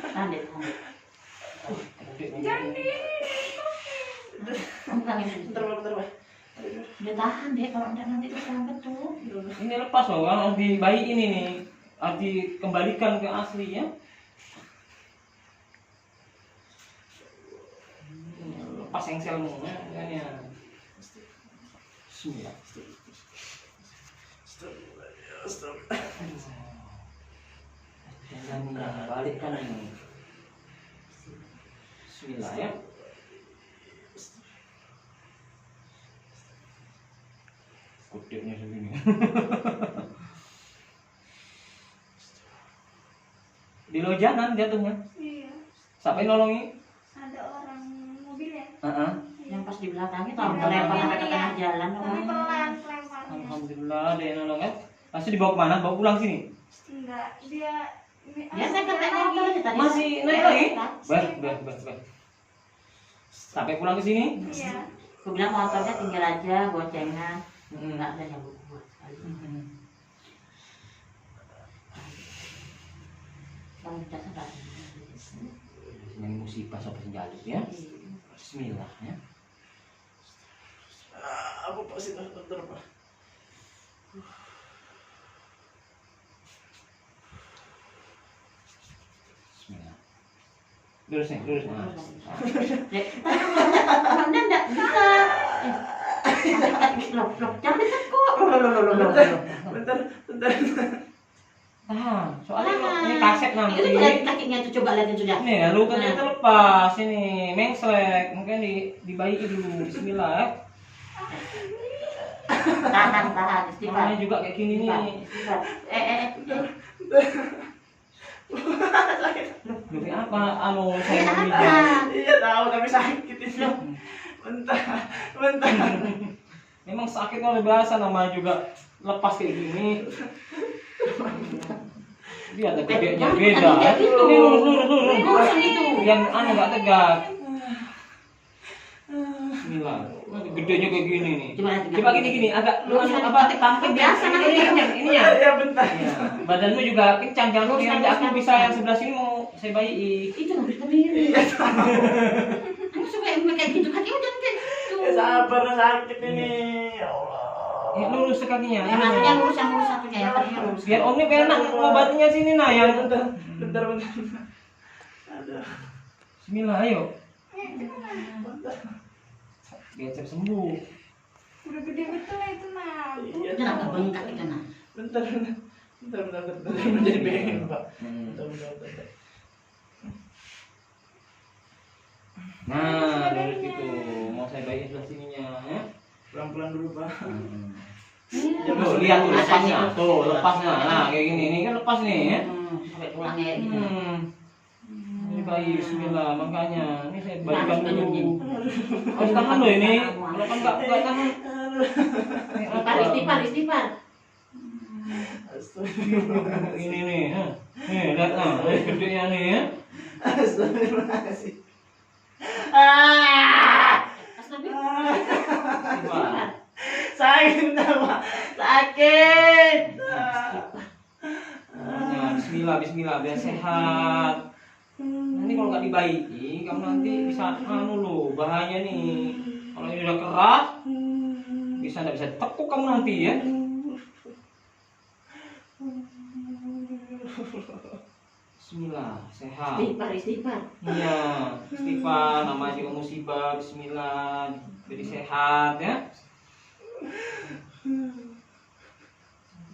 Tahan deh, tahan deh. Bentar, Pak. Udah tahan deh, kalau enggak nanti tersangkut tuh. Ini lepas loh, harus dibayi ini nih, harus dikembalikan ke asli ya. Lepas engselmu ya. Bismillah. Dan balikkan ini. Bismillah ya. Kutipnya segini. Di lojanan jatuhnya. Iya. Siapa yang nolongi? Ada orang mobil ya. Yang pas di belakangnya tahu kelempar sampai ke tengah jalan. Tapi pelan kelemparnya. Alhamdulillah ada yang nolong kan. Langsung dibawa kemana? Bawa pulang sini? Enggak, dia Ya saya naik motor aja tadi. Masih naik lagi? Bah. Sampai pulang ke sini? Iya. Aku bilang motornya tinggal aja, goncengan. Enggak ada yang buat sekali. Kalau kita sadar. Ini musibah sobat senjata ya. Bismillah ya. Apa Pak sih bentar, Pak? Bismillah. Lurus nih. Anda enggak bisa. Loh, jangan tekuk. Loh. Bentar. Tahan, soalnya ini kaset nanti. Itu lihat kakinya tuh, coba lihatin sudah. Nih, lalu kan kita lepas ini, mengslek, mungkin dibayi dulu. Bismillah ya. Tahan, istighfar. Namanya juga kayak gini nih. Istighfar. Lebih apa? Saya Apa? memijat. Iya tahu tapi sakit itu. Bentar. Memang sakit luar biasa, namanya juga lepas kayak gini. Lihat gedenya beda. Ini lurus. Yang nggak tegak. Bismillah. Gedenya kayak gini nih. Coba gini agak Lurus apa? tampil biasa nanti. Ini ya. Iya bentar. Ya, badanmu juga kencang, jangan Lurus, kiri aja. Aku bisa yang sebelah sini mau saya bayi. Itu nggak bisa miring. Iya tahu. Kamu suka yang kayak gitu, kakimu jangan kayak gitu. Ya sabar sakit ini. Ya Allah. Ya lurus kakinya. Yang satunya lurus, yang lurus satunya, yang tadinya lurus. Biar Om ini enak ngobatinnya sini nah yang. Bentar. Aduh. Bismillah ayo. Bentar. Biar cepat sembuh. Udah gede betul lah itu mah. Iya. Jangan ngebengkak itu nah. Bentar. Jadi pengen, Pak. Bentar. Nah, lurus gitu. Mau saya bayi sebelah sininya ya. Pelan-pelan dulu, Pak. Tuh, lihat tuh lepasnya. Tuh, lepasnya. Nah, kayak gini. Ini kan lepas nih ya. Sampai tulangnya gitu. Ini bayi bismillah, makanya ini saya bagikan Langsung dulu. gini. Harus tahan loh ini. Kalau kan enggak tahan. Istighfar. Astagfirullah. Ini nih, nih lihat nah, gedenya nih ya. Astagfirullahaladzim. Istighfar. Sakit, Pak. Sakit. Makanya bismillah biar sehat. Nanti kalau nggak dibaiki, kamu nanti bisa loh, bahaya nih. Kalau ini udah keras, nggak bisa tekuk kamu nanti ya. Bismillah, sehat. Istighfar. Iya, istighfar, namanya juga musibah. Bismillah, jadi sehat ya.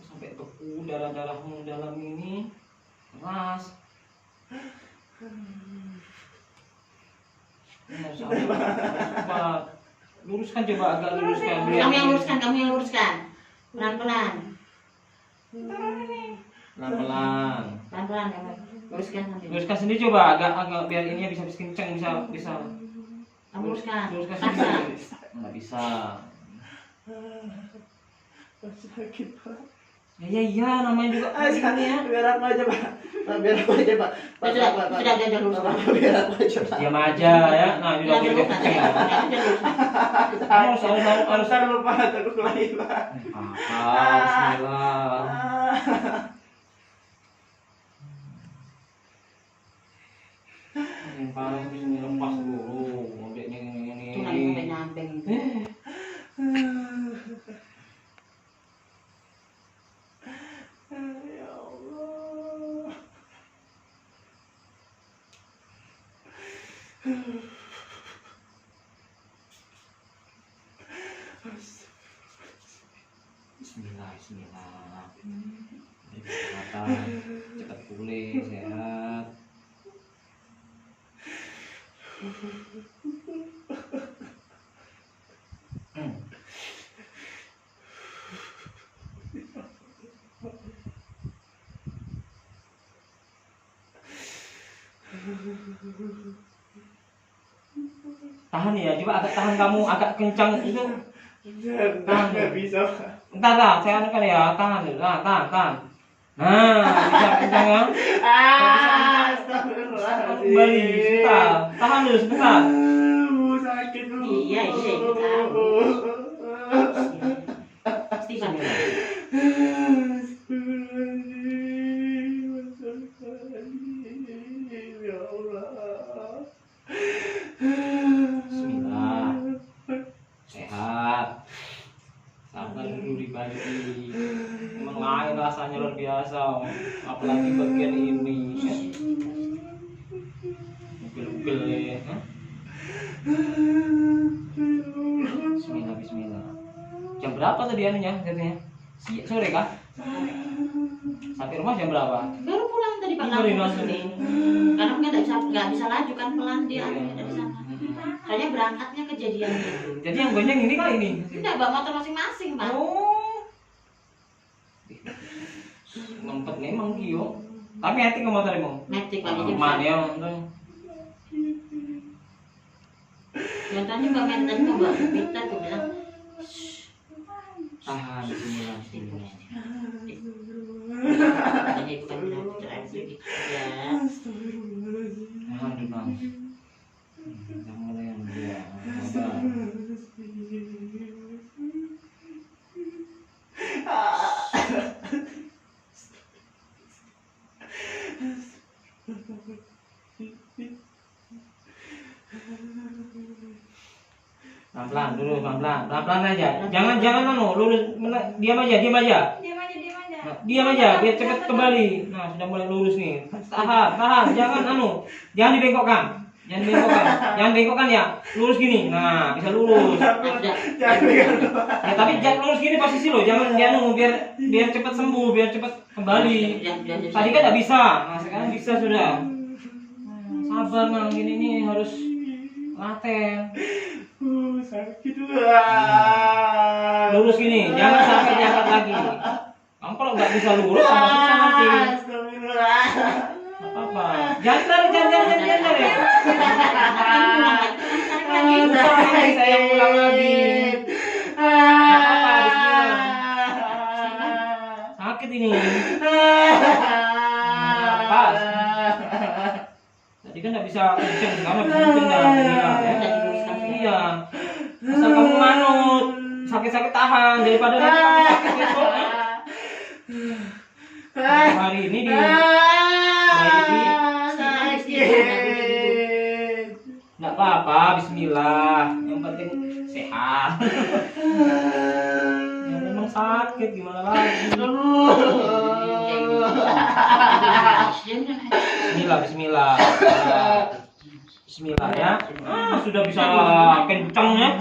Sampai beku darah-darahmu dalam ini keras. Coba luruskan, coba agak luruskan. Kamu yang luruskan. Pelan-pelan. Pelan-pelan. Pelan-pelan kamu. Luruskan nanti. Luruskan sendiri coba agak biar ini bisa kencang, bisa. Kamu luruskan. Luruskan Paksa. sendiri. Nggak bisa. Sakit, Pak. Ya, namanya juga ini ya. Biar aku aja, Pak. Biar aku aja, Pak. Sudah lurus. Biar aku aja, Pak. Diam aja ya. Nah, ini udah Sudah kencang. Harus lupa takut lagi, Pak. Bismillah. Yang paling ini lepas dulu. Mobilnya ini. Itu lagi sampai nyamping itu. Ya Allah. Bismillah, bismillah. Beri kesehatan, cepat pulih, sehat. Tahan ya, coba agak tahan kamu, agak kencang itu. Nggak bisa. Entar, saya anukan ya, tahan dulu, tahan. Nah, bisa kencang ya. Astagfirullahaladzim. Kembali, sebentar, tahan dulu sebentar. Sakit dulu. Iya, kita tahu. Stefan. Ya Allah. Bismillah. Sehat. Sabar dulu dibagi. Emang lain rasanya luar biasa. Apalagi bagian ini. Ugel-ugel ya. Hah? Bismillah, bismillah. Jam berapa tadi anunya? Katanya? Sore kah? Sampai rumah jam berapa? Baru pulang tadi Pak Baru langsung langsung. kesini. Karena nggak bisa laju kan pelan dia Iya. dari sana. Soalnya berangkatnya kejadiannya. Jadi yang gonceng ini kali ini. Tidak bawa motor masing-masing Pak. Oh. Ngempet memang Kio. Tapi hati ke motor emang. Metik Pak jadi Aman bisa. ya, untung. Yang tadi Mbak Met tadi Mbak Vita tuh bilang Tahan, bismillah, bismillah. tadi bukan bilang terakhir gitu ya. Tahan dulu, Bang. Jangan mulai yang dia. Sabar. Pelan-pelan dulu, pelan-pelan aja. Jangan lurus, diam aja. Diam aja. Nah, diam aja, biar cepat kembali. Nah, sudah mulai lurus nih. Tahan, jangan dibengkokkan. Jangan bengkokkan ya. Lurus gini. Nah, bisa lurus. Jangan pegang. Ya, tapi jangan lurus gini posisi lo. Jangan biar cepat sembuh, biar cepat kembali. Tadi kan nggak bisa. Nah, sekarang bisa sudah. Sabar, Mang. Gini nih harus laten. Sakit dulu. Lurus gini, jangan sampai diangkat lagi. Kamu kalau nggak bisa lurus, tambah susah nanti. Astagfirullah. Nggak apa-apa. Jangan tarik ya. Susah nanti saya pulang lagi. Apa-apa, bismillah. Sakit ini. Pas. Tadi kan nggak bisa kenceng, karena bisa kenceng dah. Bismillah, ya. Iya. Asal kamu manut, sakit-sakit tahan daripada nanti kamu sakit besok. Hari ini di nggak apa-apa, bismillah. Yang penting sehat. Ya memang sakit, gimana lagi? Bismillah. Bismillah ya. Sudah bisa kencang ya.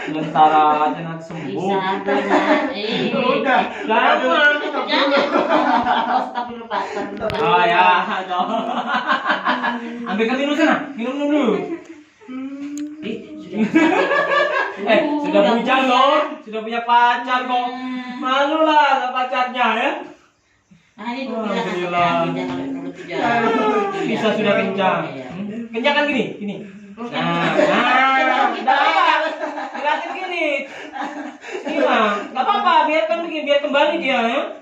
Sementara aja nanti sembuh. Bisa benar. Udah. Jangan. Stop dulu Pak. Oh ya, dong. Ambilkan minum sana. Minum dulu. Sudah bujang loh. Sudah punya pacar kok. Malu lah sama pacarnya ya. Nah ini Alhamdulillah. Bisa sudah kencang. Kencang kan gini. Nah, relatif gini. Gimana? Gak apa-apa, biarkan begini, biar kembali dia ya.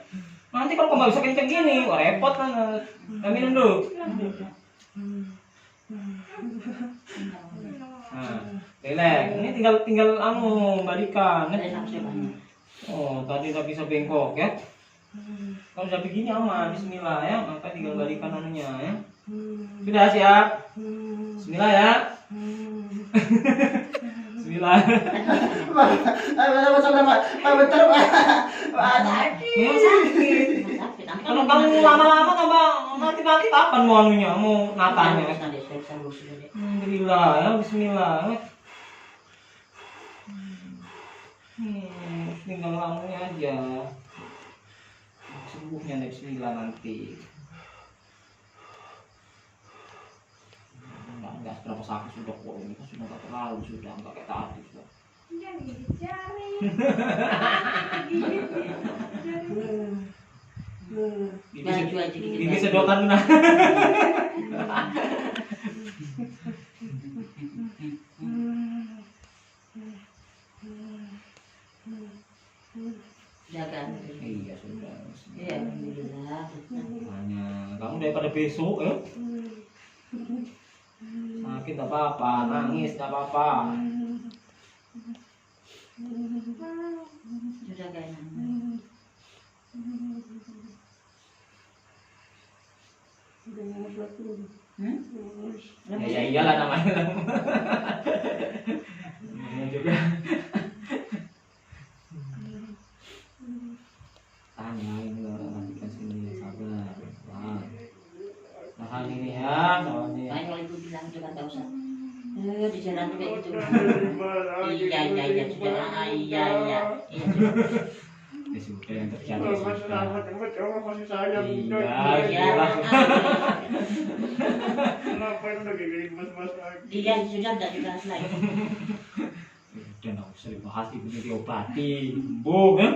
Nanti kalau nggak bisa kencang gini, wah repot kan. Minum dulu. Nah, relax. Ini tinggal balikan. Oh, tadi tak bisa bengkok ya. Kalau udah begini aman, bismillah ya. Maka tinggal balikan anunya ya. Sudah siap? Bismillah ya. Bismillah. Memang sakit. Kalau kamu lama-lama tambah nanti kapan mau anunya, mau natanya? Alhamdulillah ya, bismillah. Tinggal lamunya aja. Sembuhnya dari bismillah nanti. Enggak seberapa sakit sudah kok, ini kan sudah enggak terlalu, sudah enggak kayak tadi sudah. Jangan gigit jari. Gigi sedotan nah. Jaga. Iya sudah. Iya, alhamdulillah. Hanya kamu daripada besok ya. Sakit tak apa-apa, nangis tak apa-apa. Sudah gak enak. Ya iyalah namanya. Namanya juga. Tanya ini orang nantikan sini sabar. Wah. Tahan ini ya, soalnya. Makanya kalau ibu bilang juga nggak usah. Di jalan tuh kayak gitu. Iya sudah. Iya. Ya sudah yang terjadi Mas sudah. selamat, kamu masih sayang. Iya. Kenapa udah kayak mas lagi? Iya sudah nggak dibahas lagi. Udah nggak usah dibahas, ibu ini diobati, sembuh ya.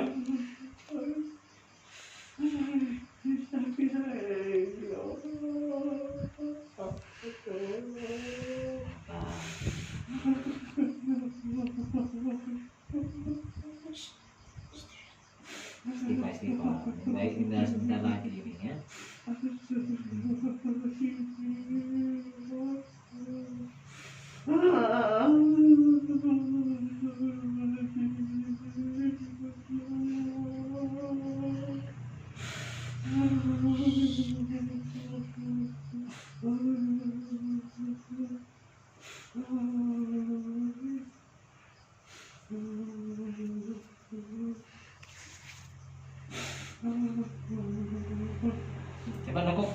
Istighfar. Baik, sebentar lagi ini ya. Coba tekuk.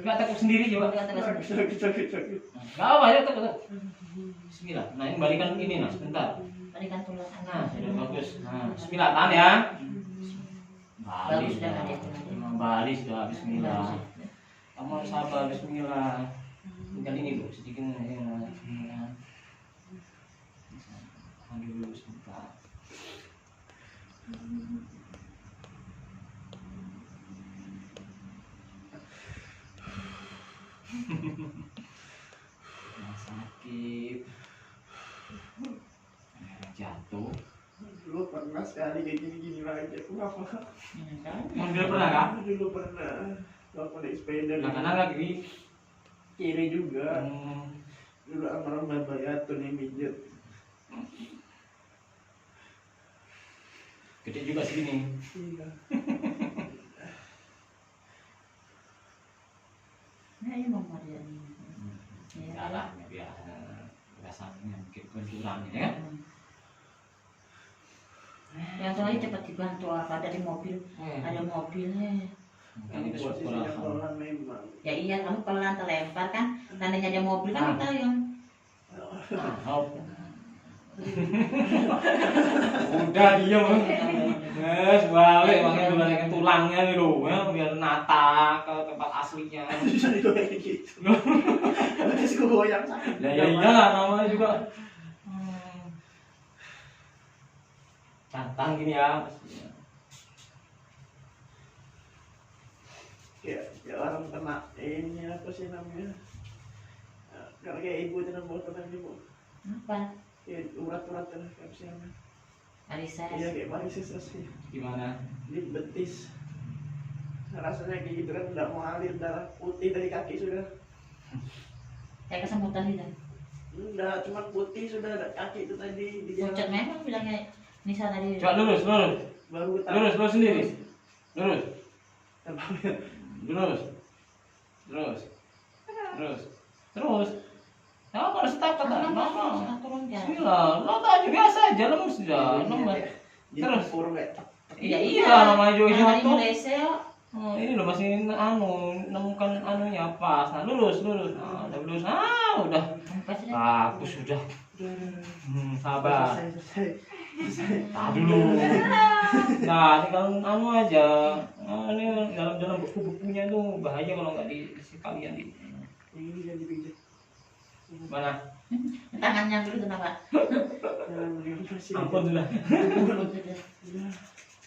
Enggak tekuk sendiri coba. Sakit. Enggak apa ya tekuk. Bismillah. Nah, ini balikan ini nah, sebentar. Balikan tulang. Nah, sudah bagus. Nah, bismillah tahan ya. Bali Bagus, sudah. sudah, ada. Memang Bali sudah bismillah. Kamu harus sabar bismillah. Tinggal ini Bu, sedikit ini. Bismillah. Tahan dulu sebentar. Nah, sakit. Jatuh. Dulu pernah sekali kayak gini lagi. Aku apa? Mobil pernah kah? Dulu pernah. Waktu naik sepeda. Nah, kanan kah kiri? Kiri juga. Hmm. Dulu amaran babayatun yang mijit. Gede juga segini. Iya. Nah, ini mau dia ini. Salah, biar rasanya mungkin kurang ya kan? Yang terakhir cepat dibantu apa dari mobil. Ada mobilnya. Kan itu syukur Posisinya pelan memang. Ya iya kamu pelan terlempar kan. Tandanya ada mobil kan kita yang. Udah diem. Yes, balik makanya balikin tulangnya nih loh, ya, biar nata ke tempat aslinya. Bisa digoyang gitu. Terus gue goyang sakit. Ya iyalah namanya juga. Cantang gini ya. Ya orang kena ini apa sih namanya? Kalau kayak ibu tenang bawa tenang ibu. Apa? Kayak urat-urat tenang kayak siapa? Arises. Iya kayak varises sih. Gimana? Di betis. Rasanya kayak gitu kan udah mau alir darah putih dari kaki sudah. Kayak kesemutan itu. Enggak, cuma putih sudah ada kaki itu tadi di Pucat memang bilangnya Nisa tadi. Coba lurus, lurus. Baru Lurus, lurus sendiri. Lurus. Terus. Terus. Terus. Terus. Terus. Nah, kalau start kata, no. Turun ya. Bismillah, lo aja biasa aja, lemes aja, lemes. Terus. Kurang kayak. Iya, iya, namanya juga Yang dari jatuh. Malaysia. Oh, ini lo masih nemukan anunya pas. Nah, lurus, lurus. Nah, udah lurus. Ah, udah. Bagus sudah. Sabar. Selesai. Tahan dulu. Nah, tinggal anu aja. Nah, ini dalam buku-bukunya tuh bahaya kalau nggak di sekalian di. Ini jangan dipijat. Mana? Tangannya dulu kenapa? Ampun sudah.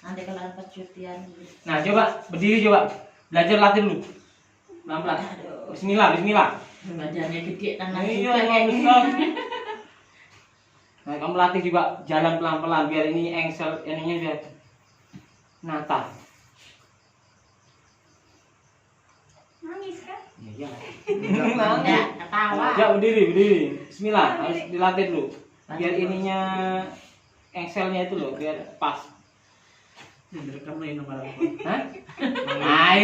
Nanti kalau dapat cutian. Nah, coba berdiri coba. Belajar latih dulu. Pelan-pelan. Bismillah, bismillah. Badannya gede, tangan Iya, juga yang kayak besar. Nah, kamu latih juga jalan pelan-pelan biar ini engsel ininya biar nata. Nangis kan? Iya. Enggak, ketawa. Ya berdiri, berdiri. Bismillah, harus dilatih dulu. Biar ininya engselnya itu loh, biar pas. Direkam lagi nomor apa? Hah? Nah,